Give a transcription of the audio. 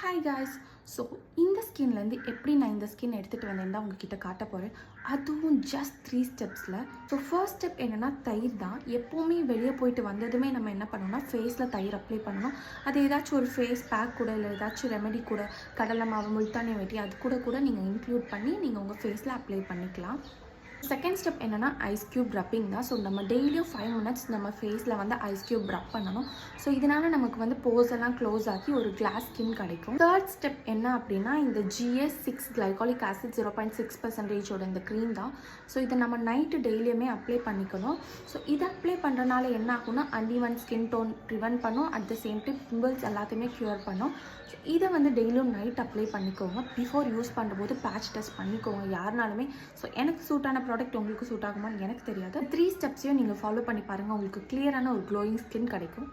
Hi guys. So இந்த ஸ்கின்லேருந்து எப்படி நான் இந்த ஸ்கின் எடுத்துகிட்டு வந்தேன் தான் உங்ககிட்ட காட்ட போகிறேன். அதுவும் ஜஸ்ட் 3 ஸ்டெப்ஸில். ஸோ ஃபர்ஸ்ட் ஸ்டெப் என்னென்னா தயிர் தான். எப்போவுமே வெளியே போயிட்டு வந்ததுமே நம்ம என்ன பண்ணணும்னா ஃபேஸில் தயிர் அப்ளை பண்ணணும். அது ஏதாச்சும் ஒரு ஃபேஸ் பேக் கூட இல்லை ஏதாச்சும் ரெமெடி கூட கடலை மாவு முல்தானி வெட்டி அது கூட நீங்கள் இன்க்ளூட் பண்ணி நீங்கள் உங்கள் ஃபேஸில் அப்ளை பண்ணிக்கலாம். செகண்ட் ஸ்டெப் என்னென்னா ஐஸ் க்யூப் ரப்பிங் தான். ஸோ நம்ம டெய்லியும் 5 minutes நம்ம ஃபேஸில் வந்து ஐஸ் க்யூப் ரப் பண்ணணும். ஸோ இதனால் நமக்கு வந்து போஸ் எல்லாம் க்ளோஸ் ஆகி ஒரு கிளாஸ் ஸ்கின் கிடைக்கும். தேர்ட் ஸ்டெப் என்ன அப்படின்னா இந்த GS6 கிளைகாலிக் ஆசிட் 0.6% இந்த க்ரீம் தான். ஸோ இதை நம்ம நைட்டு டெய்லியுமே அப்ளை பண்ணிக்கணும். ஸோ இதை அப்ளை பண்ணுறனால என்ன ஆகும்னா அன்இவன் ஸ்கின் டோன் ப்ரிவென்ட் பண்ணும். At the same time pimples எல்லாத்தையுமே க்யூர் பண்ணும். ஸோ இதை வந்து டெய்லியும் நைட் அப்ளை பண்ணிக்கோங்க. பிஃபோர் யூஸ் பண்ணும்போது பேட்ச் டெஸ்ட் பண்ணிக்கோங்க யாருனாலுமே. ஸோ எனக்கு சூட்டான ப்ராடக்ட் உங்களுக்கு சூட் ஆகுமான்னு எனக்கு தெரியாது. 3 ஸ்டெப்ஸையும் நீங்கள் ஃபாலோ பண்ணி பாருங்கள். உங்களுக்கு கிளியரான ஒரு க்ளோயிங் ஸ்கின் கிடைக்கும்.